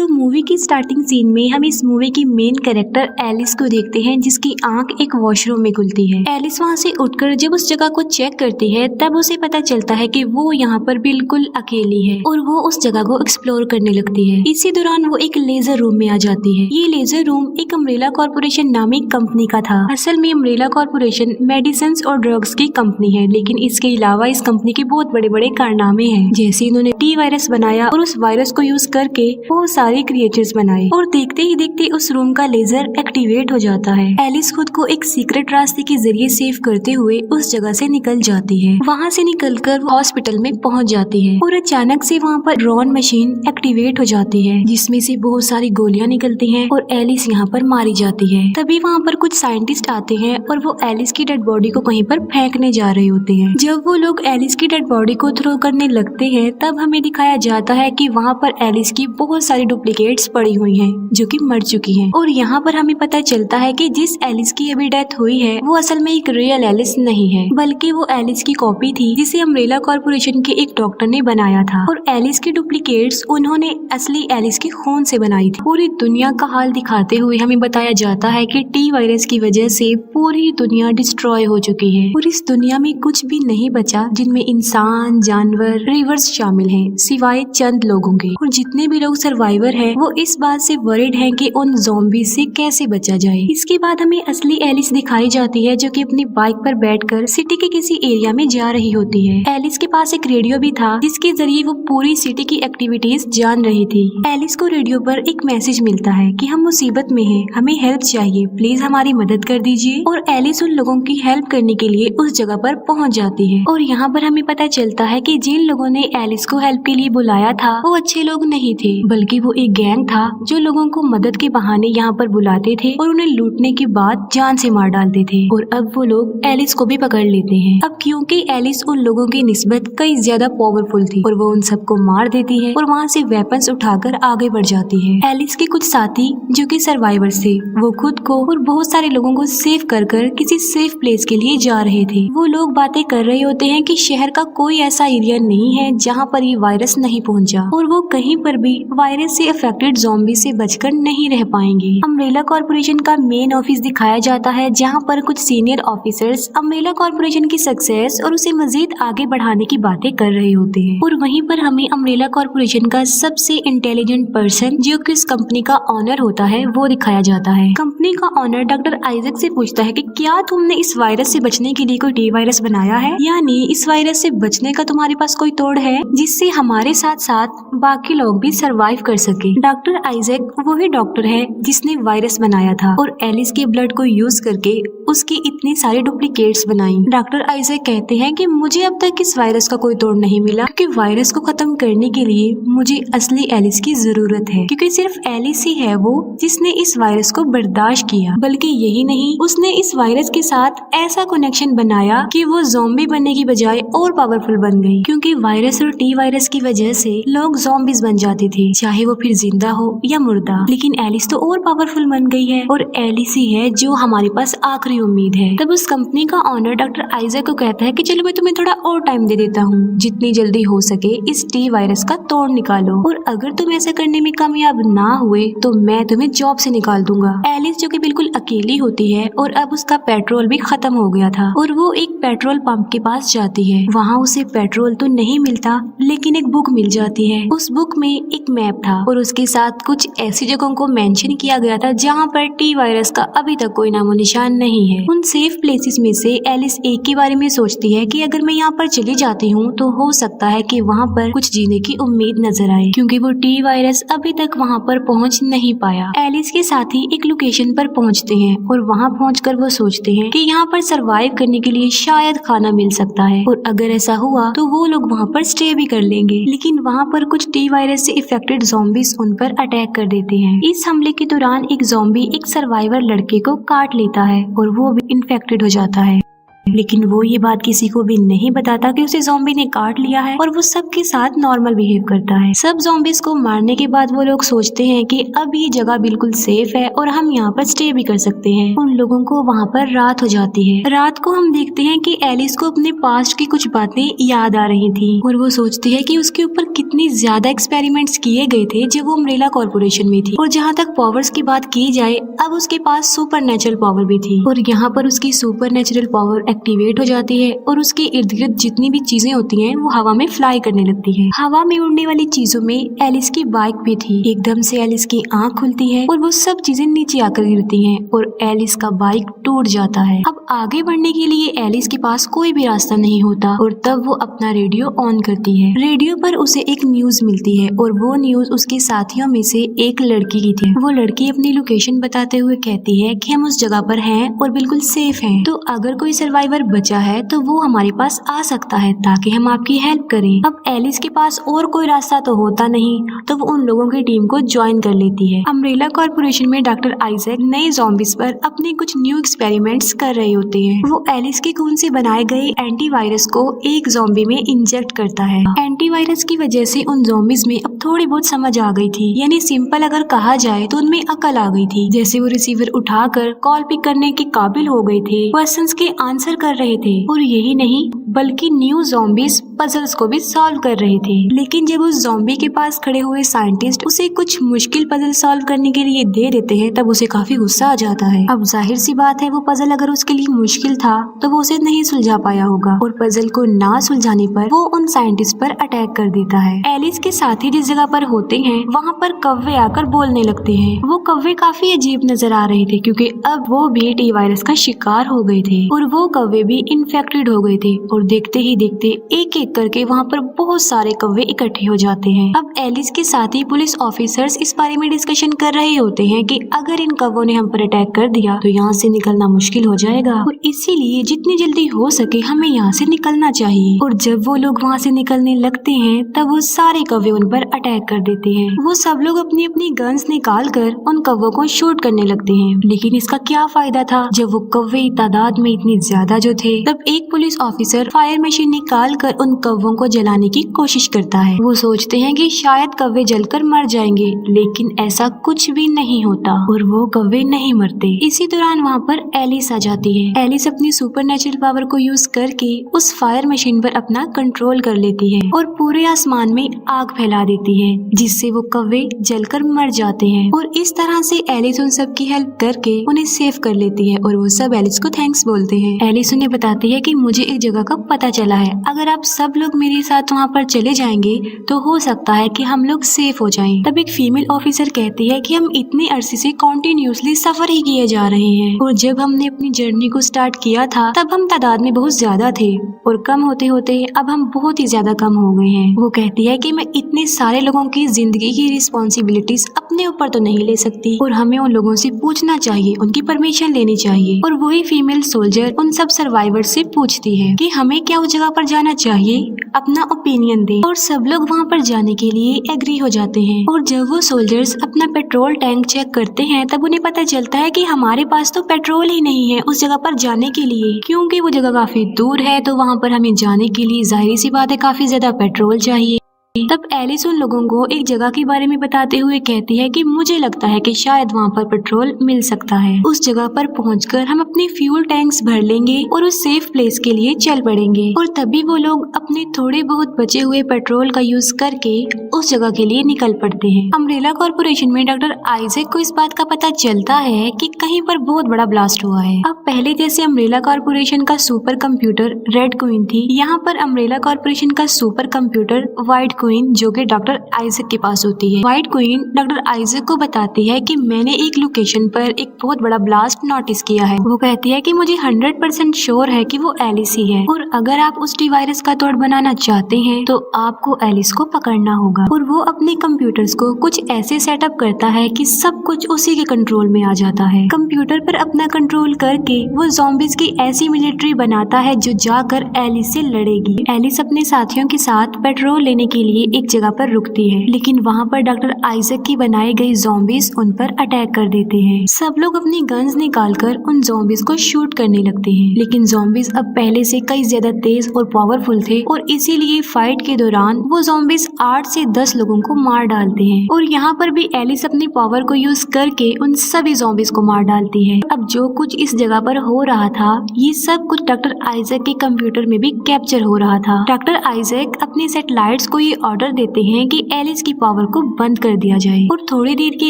तो मूवी की starting scene में हम इस मूवी की मेन कैरेक्टर एलिस को देखते हैं, जिसकी आंख एक वॉशरूम में खुलती है। एलिस वहाँ से उठकर जब उस जगह को चेक करती है तब उसे पता चलता है कि वो यहाँ पर बिल्कुल अकेली है और वो उस जगह को एक्सप्लोर करने लगती है। इसी दौरान वो एक लेजर रूम में आ जाती है। ये लेजर रूम एक अम्ब्रेला कॉर्पोरेशन नामी कंपनी का था। असल में अम्ब्रेला कॉर्पोरेशन मेडिसिन और ड्रग्स की कंपनी है, लेकिन इसके अलावा इस कंपनी के बहुत बड़े बड़े कारनामे हैं। जैसे इन्होंने टी वायरस बनाया और उस वायरस को यूज करके बहुत सारे क्रिएचर्स बनाए और देखते ही देखते उस रूम का लेजर एक्टिवेट हो जाता है। एलिस खुद को एक सीक्रेट रास्ते के जरिए सेव करते हुए उस जगह से निकल जाती है। वहाँ से निकलकर वो हॉस्पिटल में पहुँच जाती है और अचानक से वहाँ पर ड्रोन मशीन एक्टिवेट हो जाती है, जिसमें से बहुत सारी गोलियां निकलती हैं और एलिस यहाँ पर मारी जाती है। तभी वहाँ पर कुछ साइंटिस्ट आते हैं और वो एलिस की डेड बॉडी को कहीं पर फेंकने जा रहे होते हैं। जब वो लोग एलिस की डेड बॉडी को थ्रो करने लगते हैं तब हमें दिखाया जाता है कि वहाँ पर एलिस की बहुत सारी डुप्लीकेट्स पड़ी हुई हैं जो कि मर चुकी हैं। और यहाँ पर हमें पता चलता है कि जिस एलिस की अभी डेथ हुई है वो असल में एक रियल एलिस नहीं है, बल्कि वो एलिस की कॉपी थी जिसे अम्ब्रेला कॉर्पोरेशन के एक डॉक्टर ने बनाया था। और एलिस की डुप्लीकेट्स उन्होंने असली एलिस के खून से बनाई थी। पूरी दुनिया का हाल दिखाते हुए हमें बताया जाता है कि टी वायरस की वजह से पूरी दुनिया डिस्ट्रॉय हो चुकी है और इस दुनिया में कुछ भी नहीं बचा जिनमें इंसान, जानवर, रिवर्स शामिल हैं, सिवाय चंद लोगों के। और जितने भी लोग सर्वाइवर हैं वो इस बात से वरीड हैं कि उन ज़ॉम्बी से कैसे बचा जाए। इसके बाद हमें असली एलिस दिखाई जाती है जो कि अपनी बाइक पर बैठकर सिटी के किसी एरिया में जा रही होती है। एलिस के पास एक रेडियो भी था जिसके जरिए वो पूरी सिटी की एक्टिविटीज जान रही थी। एलिस को रेडियो पर एक मैसेज मिलता है कि हम मुसीबत में हैं, हमें हेल्प चाहिए, प्लीज हमारी मदद कर दीजिए। और एलिस उन लोगों की हेल्प करने के लिए उस जगह पर पहुंच जाती है। और यहाँ पर हमें पता चलता है कि जिन लोगों ने एलिस को हेल्प के लिए बुलाया था वो अच्छे लोग नहीं थे, बल्कि वो एक गैंग था जो लोगों को मदद के बहाने यहाँ पर बुलाते थे और उन्हें लूटने के बाद जान से मार डालते थे। और अब वो लोग एलिस को भी पकड़ लेते हैं। अब क्योंकि एलिस उन लोगों की निस्बत कई ज्यादा पावरफुल थी और वो उन सबको मार देती है और वहाँ से वेपन्स उठाकर आगे बढ़ जाती है। एलिस के कुछ साथी जो कि सर्वाइवर्स थे वो खुद को और बहुत सारे लोगों को सेव कर किसी सेफ प्लेस के लिए जा रहे थे। वो लोग बातें कर रहे होते हैं कि शहर का कोई ऐसा एरिया नहीं है जहाँ पर ये वायरस नहीं पहुँचा और वो कहीं पर भी वायरस से अफेक्टेड ज़ॉम्बी से बचकर नहीं रह पाएंगे। अम्ब्रेला कॉर्पोरेशन का मेन ऑफिस दिखाया जाता है जहाँ पर कुछ सीनियर ऑफिसर्स अम्ब्रेला कॉर्पोरेशन की सक्सेस और उसे मजीद आगे बढ़ाने की बातें कर रहे होते हैं। और वहीं पर हमें अम्ब्रेला कॉर्पोरेशन का सबसे इंटेलिजेंट पर्सन जो कि इस कंपनी का ऑनर होता है वो दिखाया जाता है। कंपनी का ऑनर डॉक्टर आइजक से पूछता है कि क्या तुमने इस वायरस से बचने के लिए कोई टी वायरस बनाया है, यानी इस वायरस से बचने का तुम्हारे पास कोई तोड़ है जिससे हमारे साथ साथ बाकी लोग भी सरवाइव कर सके। डॉक्टर आइजक वही डॉक्टर है जिसने वायरस बनाया था और एलिस के ब्लड को यूज करके उसकी इतनी सारी डुप्लीकेट्स बनाई। डॉक्टर आइजक कहते हैं कि मुझे अब तक इस वायरस का कोई तोड़ नहीं मिला, क्योंकि वायरस को खत्म करने के लिए मुझे असली एलिस की जरूरत है, क्योंकि सिर्फ एलिस ही है वो जिसने इस वायरस को बर्दाश्त किया। बल्कि यही नहीं, उसने इस वायरस के साथ ऐसा कनेक्शन बनाया कि वो ज़ॉम्बी बनने की बजाय और पावरफुल बन गई, क्योंकि वायरस और टी वायरस की वजह से लोग ज़ॉम्बीज बन जाते थे, चाहे वो फिर जिंदा हो या मुर्दा। लेकिन एलिस तो और पावरफुल बन गई है और एलिस ही है जो हमारे पास आखिरी उम्मीद है। तब उस कंपनी का ऑनर डॉक्टर आइजक को कहता है कि चलो मैं तुम्हें थोड़ा और टाइम दे देता हूँ, जितनी जल्दी हो सके इस टी वायरस का तोड़ निकालो, और अगर तुम ऐसा करने में कामयाब ना हुए तो मैं तुम्हें जॉब से निकाल दूंगा। एलिस जो कि बिल्कुल अकेली होती है और अब उसका पेट्रोल भी खत्म हो गया था और वो एक पेट्रोल पंप के पास जाती है। वहाँ उसे पेट्रोल तो नहीं मिलता, लेकिन एक बुक मिल जाती है। उस बुक में एक मैप था और उसके साथ कुछ ऐसी जगहों को मेंशन किया गया था जहाँ पर टी वायरस का अभी तक कोई नामो निशान नहीं है। उन सेफ प्लेसेस में से एलिस एक के बारे में सोचती है कि अगर मैं यहाँ पर चली जाती हूँ तो हो सकता है कि वहाँ पर कुछ जीने की उम्मीद नजर आए, क्योंकि वो टी वायरस अभी तक वहाँ पर पहुँच नहीं पाया। एलिस के साथी एक लोकेशन पर पहुँचते हैं और वहाँ पहुँचकर वो सोचते हैं कि यहाँ पर सरवाइव करने के लिए शायद खाना मिल सकता है, और अगर ऐसा हुआ तो वो लोग वहाँ पर स्टे भी कर लेंगे। लेकिन वहाँ पर कुछ टी वायरस से इफेक्टेड ज़ॉम्बीज उन पर अटैक कर देते हैं। इस हमले के दौरान एक ज़ॉम्बी एक सर्वाइवर लड़के को काट लेता है और वो भी इन्फेक्टेड हो जाता है। लेकिन वो ये बात किसी को भी नहीं बताता कि उसे ज़ॉम्बी ने काट लिया है और वो सबके साथ नॉर्मल बिहेव करता है। सब ज़ॉम्बीज को मारने के बाद वो लोग सोचते हैं कि अब ये जगह बिल्कुल सेफ है और हम यहाँ पर स्टे भी कर सकते हैं। उन लोगों को वहाँ पर रात हो जाती है। रात को हम देखते हैं कि एलिस को अपने पास्ट की कुछ बातें याद आ रही थी और वो सोचती है कि उसके ऊपर कितनी ज्यादा एक्सपेरिमेंट्स किए गए थे जब वो अम्ब्रेला कॉर्पोरेशन में थी। और जहाँ तक पावर्स की बात की जाए, अब उसके पास सुपर नेचुरल पावर भी थी और यहाँ पर उसकी सुपर नेचुरल पावर एक्टिवेट हो जाती है और उसके इर्द गिर्द जितनी भी चीजें होती हैं वो हवा में फ्लाई करने लगती है। हवा में उड़ने वाली चीजों में एलिस की बाइक भी थी। एकदम से एलिस की आंख खुलती है और वो सब चीजें नीचे आकर गिरती हैं और एलिस का बाइक टूट जाता है। अब आगे बढ़ने के लिए एलिस के पास कोई भी रास्ता नहीं होता और तब वो अपना रेडियो ऑन करती है। रेडियो पर उसे एक न्यूज मिलती है और वो न्यूज उसके साथियों में से एक लड़की की थी। वो लड़की अपनी लोकेशन बताते हुए कहती है कि हम उस जगह पर हैं और बिल्कुल सेफ हैं, तो अगर कोई सर्वाइवर बचा है तो वो हमारे पास आ सकता है ताकि हम आपकी हेल्प करें। अब एलिस के पास और कोई रास्ता तो होता नहीं, तो वो उन लोगों की टीम को ज्वाइन कर लेती है। अम्ब्रेला कॉर्पोरेशन में डॉक्टर आइजैक नए ज़ॉम्बीज पर अपने कुछ न्यू एक्सपेरिमेंट्स कर रहे होते हैं। वो एलिस के खून से बनाए गए एंटीवायरस को एक ज़ॉम्बी में इंजेक्ट करता है। एंटीवायरस की वजह से उन ज़ॉम्बीज में अब थोड़ी बहुत समझ आ गई थी, यानी सिंपल अगर कहा जाए तो उनमें अकल आ गई थी। जैसे वो रिसीवर उठाकर कॉल पिक करने के काबिल हो गए थे, क्वेश्चंस के आंसर कर रहे थे और यही नहीं बल्कि न्यू ज़ॉम्बीज पजल्स को भी सॉल्व कर रहे थे। लेकिन जब उस ज़ॉम्बी के पास खड़े हुए साइंटिस्ट उसे कुछ मुश्किल पजल सॉल्व करने के लिए दे देते हैं तब उसे काफी गुस्सा आ जाता है। अब जाहिर सी बात है वो पजल अगर उसके लिए मुश्किल था तो वो उसे नहीं सुलझा पाया होगा और पजल को ना सुलझाने पर वो उन साइंटिस्ट पर अटैक कर देता है। एलिस के साथी जिस जगह पर होते हैं वहाँ पर कौवे आकर बोलने लगते हैं। वो कौवे काफी अजीब नजर आ रहे थे क्योंकि अब वो भी टी वायरस का शिकार हो गए थे और वो कौवे भी इन्फेक्टेड हो गए थे और देखते ही देखते एक एक करके वहाँ पर बहुत सारे कौवे इकट्ठे हो जाते हैं। अब एलिस के साथी पुलिस ऑफिसर्स इस बारे में डिस्कशन कर रहे होते हैं कि अगर इन कौवों ने हम पर अटैक कर दिया तो यहाँ से निकलना मुश्किल हो जाएगा और इसीलिए जितनी जल्दी हो सके हमें यहाँ से निकलना चाहिए। और जब वो लोग वहाँ से निकलने लगते हैं तब वो सारे कौवे उन पर अटैक कर देते हैं। वो सब लोग अपनी अपनी गन्स निकाल कर उन कौवों को शूट करने लगते हैं, लेकिन इसका क्या फायदा था जब वो कौवे तादाद में इतनी ज्यादा जो थे। तब एक पुलिस ऑफिसर फायर मशीन निकाल कर उन कौवों को जलाने की कोशिश करता है। वो सोचते हैं कि शायद कौवे जलकर मर जाएंगे, लेकिन ऐसा कुछ भी नहीं होता और वो कौवे नहीं मरते। इसी दौरान वहाँ पर एलिस आ जाती है। एलिस अपनी सुपरनेचुरल पावर को यूज करके उस फायर मशीन पर अपना कंट्रोल कर लेती है और पूरे आसमान में आग फैला देती है जिससे वो कौवे जलकर मर जाते हैं। और इस तरह से एलिस उन सब की हेल्प करके उन्हें सेव कर लेती है और वो सब एलिस को थैंक्स बोलते हैं। एलिस उन्हें बताती है कि मुझे एक जगह का पता चला है, अगर आप सब लोग मेरे साथ वहाँ पर चले जाएंगे तो हो सकता है कि हम लोग सेफ हो जाएं। तब एक फीमेल ऑफिसर कहती है कि हम इतने अरसे से कॉन्टिन्यूसली सफर ही किए जा रहे हैं और जब हमने अपनी जर्नी को स्टार्ट किया था तब हम तादाद में बहुत ज्यादा थे और कम होते होते अब हम बहुत ही ज्यादा कम हो गए हैं। वो कहती है कि मैं इतने सारे लोगों की जिंदगी की रिस्पॉन्सिबिलिटीज अपने ऊपर तो नहीं ले सकती और हमें उन लोगों से पूछना चाहिए, उनकी परमिशन लेनी चाहिए। और वही फीमेल सोल्जर उन सब सर्वाइवर से पूछती है कि हमें क्या उस जगह पर जाना चाहिए, अपना ओपिनियन दे और सब लोग वहाँ पर जाने के लिए एग्री हो जाते हैं। और जब वो सोल्जर्स अपना पेट्रोल टैंक चेक करते हैं तब उन्हें पता चलता है कि हमारे पास तो पेट्रोल ही नहीं है उस जगह पर जाने के लिए, क्योंकि वो जगह काफी दूर है तो वहाँ पर हमें जाने के लिए जाहिर सी बात है काफी ज्यादा पेट्रोल चाहिए। तब एलिस उन लोगों को एक जगह के बारे में बताते हुए कहती है कि मुझे लगता है कि शायद वहाँ पर पेट्रोल मिल सकता है। उस जगह पर पहुंचकर हम अपने फ्यूल टैंक्स भर लेंगे और उस सेफ प्लेस के लिए चल पड़ेंगे। और तभी वो लोग अपने थोड़े बहुत बचे हुए पेट्रोल का यूज करके उस जगह के लिए निकल पड़ते हैं। अम्ब्रेला कॉर्पोरेशन में डॉक्टर आइजैक को इस बात का पता चलता है कि कहीं पर बहुत बड़ा ब्लास्ट हुआ है। अब पहले जैसे अम्ब्रेला कॉर्पोरेशन का सुपर कंप्यूटर रेड क्वीन थी, यहाँ पर अम्ब्रेला कॉर्पोरेशन का सुपर कंप्यूटर व्हाइट क्वीन जो कि डॉक्टर आइजैक के पास होती है। व्हाइट क्वीन डॉक्टर आइजैक को बताती है कि मैंने एक लोकेशन पर एक बहुत बड़ा ब्लास्ट नोटिस किया है। वो कहती है कि मुझे 100% श्योर है कि वो एलिस ही है और अगर आप उस टी वायरस का तोड़ बनाना चाहते हैं तो आपको एलिस को पकड़ना होगा। और वो अपने कंप्यूटर्स को कुछ ऐसे सेटअप करता है कि सब कुछ उसी के कंट्रोल में आ जाता है। कंप्यूटर पर अपना कंट्रोल करके वो ज़ॉम्बीज की ऐसी मिलिट्री बनाता है जो जाकर एलिस से लड़ेगी। एलिस अपने साथियों के साथ पेट्रोल लेने के लिए लिए एक जगह पर रुकती है, लेकिन वहाँ पर डॉक्टर आइजक की बनाए गए ज़ॉम्बीज उन पर अटैक कर देते हैं। सब लोग अपनी गन्स निकालकर उन ज़ॉम्बीज को शूट करने लगते हैं, लेकिन ज़ॉम्बीज अब पहले से कई ज्यादा तेज और पावरफुल थे और इसीलिए फाइट के दौरान वो ज़ॉम्बीज 8 से 10 लोगों को मार डालते हैं। और यहाँ पर भी एलिस अपनी पावर को यूज करके उन सभी ज़ॉम्बीज को मार डालती है। अब जो कुछ इस जगह पर हो रहा था ये सब कुछ डॉक्टर आइजक के कंप्यूटर में भी कैप्चर हो रहा था। डॉक्टर आइजक अपने सैटेलाइट्स को ये ऑर्डर देते हैं कि एलिस की पावर को बंद कर दिया जाए और थोड़ी देर के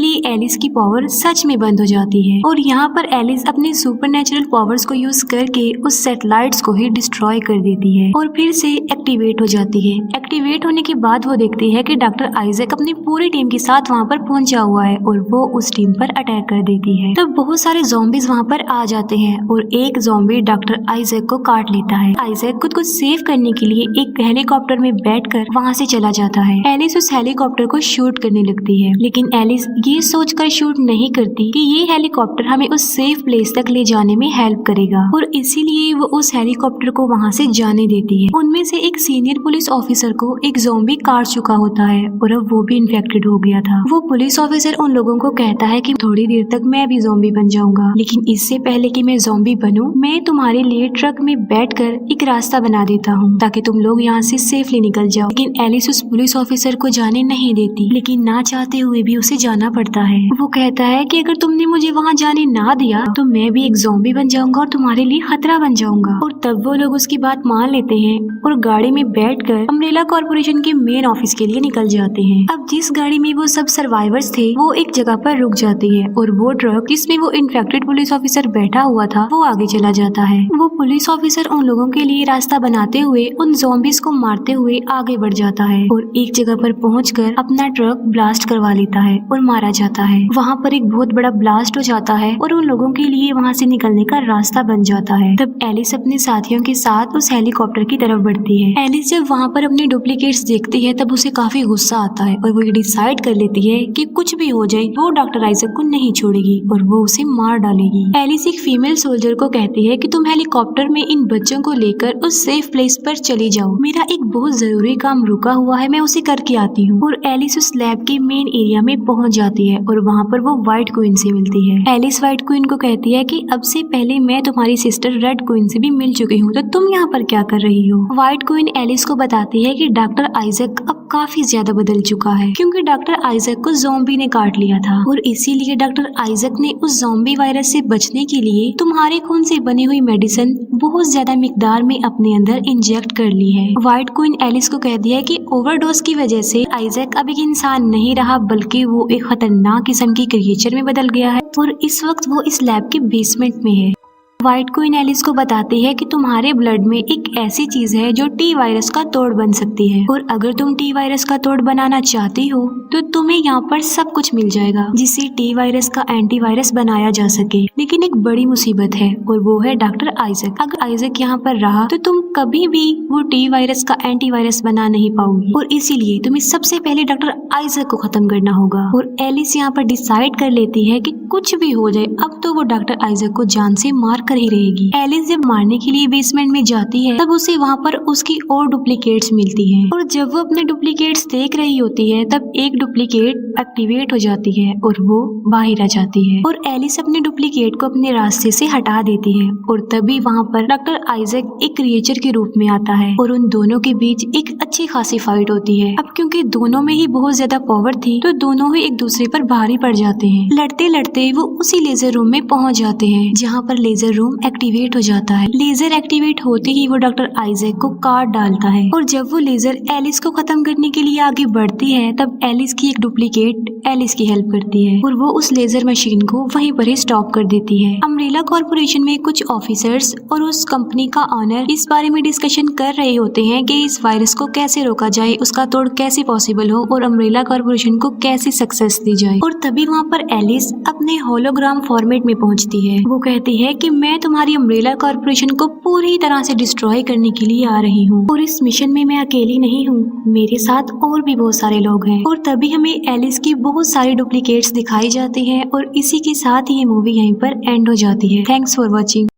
लिए एलिस की पावर सच में बंद हो जाती है और यहाँ पर एलिस अपने सुपरनेचुरल पावर्स को यूज करके उस सैटेलाइट्स को ही डिस्ट्रॉय कर देती है और फिर से एक्टिवेट हो जाती है। एक्टिवेट होने के बाद वो देखती है कि डॉक्टर आइजक अपनी पूरी टीम के साथ वहाँ पर पहुंचा हुआ है और वो उस टीम पर अटैक कर देती है। तब बहुत सारे ज़ॉम्बीज वहाँ पर आ जाते हैं और एक ज़ॉम्बी डॉक्टर आइजक को काट लेता है। आइजक खुद को सेव करने के लिए एक हेलीकॉप्टर में बैठकर वहाँ से चला जाता है। एलिस उस हेलीकॉप्टर को शूट करने लगती है, लेकिन एलिस ये सोचकर शूट नहीं करती कि ये हेलीकॉप्टर हमें उस सेफ प्लेस तक ले जाने में हेल्प करेगा और इसीलिए वो उस हेलीकॉप्टर को वहाँ से जाने देती है। उनमें से एक सीनियर पुलिस ऑफिसर को एक ज़ॉम्बी काट चुका होता है और अब वो भी इन्फेक्टेड हो गया था। वो पुलिस ऑफिसर उन लोगों को कहता है कि थोड़ी देर तक मैं भी ज़ॉम्बी बन जाऊंगा, लेकिन इससे पहले कि मैं ज़ॉम्बी बनूं, मैं तुम्हारे लिए ट्रक में बैठकर एक रास्ता बना देता हूँ ताकि तुम लोग यहाँ से सेफली निकल जाओ। लेकिन एलिस उस पुलिस ऑफिसर को जाने नहीं देती, लेकिन ना चाहते हुए भी उसे जाना पड़ता है। वो कहता है कि अगर तुमने मुझे वहाँ जाने ना दिया तो मैं भी एक ज़ॉम्बी बन जाऊंगा और तुम्हारे लिए खतरा बन जाऊंगा। और तब वो लोग उसकी बात मान लेते हैं और गाड़ी में बैठकर अम्ब्रेला कॉर्पोरेशन के मेन ऑफिस के लिए निकल जाते हैं। अब जिस गाड़ी में वो सब सर्वाइवर्स थे वो एक जगह पर रुक जाती है और वो ट्रक जिसमें वो इन्फेक्टेड पुलिस ऑफिसर बैठा हुआ था वो आगे चला जाता है। वो पुलिस ऑफिसर उन लोगों के लिए रास्ता बनाते हुए उन ज़ॉम्बीज को मारते हुए आगे बढ़ जाता है और एक जगह पर पहुंचकर अपना ट्रक ब्लास्ट करवा लेता है और मारा जाता है। वहाँ पर एक बहुत बड़ा ब्लास्ट हो जाता है और उन लोगों के लिए वहाँ से निकलने का रास्ता बन जाता है। तब एलिस अपने साथियों के साथ उस हेलीकॉप्टर की तरफ बढ़ती है। एलिस जब वहाँ पर अपने डुप्लीकेट्स देखती है तब उसे काफी गुस्सा आता है और वो ये डिसाइड कर लेती है कि कुछ भी हो जाए वो डॉक्टर आइजक को नहीं छोड़ेगी और वो उसे मार डालेगी। एलिस एक फीमेल सोल्जर को कहती है कि तुम हेलीकॉप्टर में इन बच्चों को लेकर उस सेफ प्लेस पर चली जाओ, मेरा एक बहुत जरूरी काम रुका हुआ है, मैं उसे करके आती हूँ। और एलिस उस लैब के मेन एरिया में पहुँच जाती है और वहाँ पर वो व्हाइट क्वीन से मिलती है। एलिस व्हाइट क्वीन को कहती है कि अब से पहले मैं तुम्हारी सिस्टर रेड क्वीन से भी मिल चुकी हूँ, तो तुम यहाँ पर क्या कर रही हो। व्हाइट क्वीन एलिस को बताती है कि डॉक्टर आइजक अब काफी ज्यादा बदल चुका है क्योंकि डॉक्टर आइजक को ज़ॉम्बी ने काट लिया था और इसीलिए डॉक्टर आइजक ने उस ज़ॉम्बी वायरस से बचने के लिए तुम्हारे खून से बनी हुई मेडिसिन बहुत ज्यादा मिकदार में अपने अंदर इंजेक्ट कर ली है। व्हाइट क्वीन एलिस को कह दिया कि ओवरडोज की वजह से आइजक अब एक इंसान नहीं रहा बल्कि वो एक खतरनाक किस्म की क्रिएचर में बदल गया है और इस वक्त वो इस लैब के बेसमेंट में है। व्हाइट क्वीन एलिस को बताती है कि तुम्हारे ब्लड में एक ऐसी चीज है जो टी वायरस का तोड़ बन सकती है और अगर तुम टी वायरस का तोड़ बनाना चाहती हो तो तुम्हें यहाँ पर सब कुछ मिल जाएगा जिससे टी वायरस का एंटीवायरस बनाया जा सके। लेकिन एक बड़ी मुसीबत है और वो है डॉक्टर आइजक। अगर आइजक यहाँ पर रहा तो तुम कभी भी वो टी वायरस का एंटीवायरस बना नहीं पाओगी और इसीलिए तुम्हें सबसे पहले डॉक्टर आइजक को खत्म करना होगा। और एलिस यहाँ पर डिसाइड कर लेती है कि कुछ भी हो जाए अब तो वो डॉक्टर आइजक को जान से मार कर ही रहेगी। एलिस जब मारने के लिए बेसमेंट में जाती है तब उसे वहाँ पर उसकी और डुप्लीकेट्स मिलती हैं और जब वो अपने डुप्लीकेट्स देख रही होती है तब एक डुप्लीकेट एक्टिवेट हो जाती है और वो बाहर आ जाती है और एलिस अपने डुप्लीकेट को अपने रास्ते से हटा देती है और तभी वहाँ पर डॉक्टर आइजक एक क्रिएचर के रूप में आता है और उन दोनों के बीच एक अच्छी खासी फाइट होती है। अब क्योंकि दोनों में ही बहुत ज्यादा पावर थी तो दोनों ही एक दूसरे पर भारी पड़ जाते हैं। लड़ते लड़ते वो उसी लेजर रूम में पहुँच जाते हैं जहाँ पर लेजर रूम एक्टिवेट हो जाता है। लेजर एक्टिवेट होते ही वो डॉक्टर आइजक को काट डालता है और जब वो लेजर एलिस को खत्म करने के लिए आगे बढ़ती है तब एलिस की एक डुप्लीकेट एलिस की हेल्प करती है और वो उस लेजर मशीन को वहीं पर ही स्टॉप कर देती है। अम्ब्रेला कॉर्पोरेशन में कुछ ऑफिसर्स और उस कंपनी का ऑनर इस बारे में डिस्कशन कर रहे होते हैं कि इस वायरस को कैसे रोका जाए, उसका तोड़ कैसे पॉसिबल हो और अम्ब्रेला कॉर्पोरेशन को कैसे सक्सेस दी जाए। और तभी वहाँ पर एलिस अपने होलोग्राम फॉर्मेट में पहुँचती है। वो कहती है कि मैं तुम्हारी अम्ब्रेला कॉर्पोरेशन को पूरी तरह से डिस्ट्रॉय करने के लिए आ रही हूँ और इस मिशन में मैं अकेली नहीं हूँ, मेरे साथ और भी बहुत सारे लोग हैं। और तभी हमें एलिस की बहुत सारी डुप्लीकेट्स दिखाई जाती हैं और इसी के साथ ये मूवी यहीं पर एंड हो जाती है। Thanks for watching.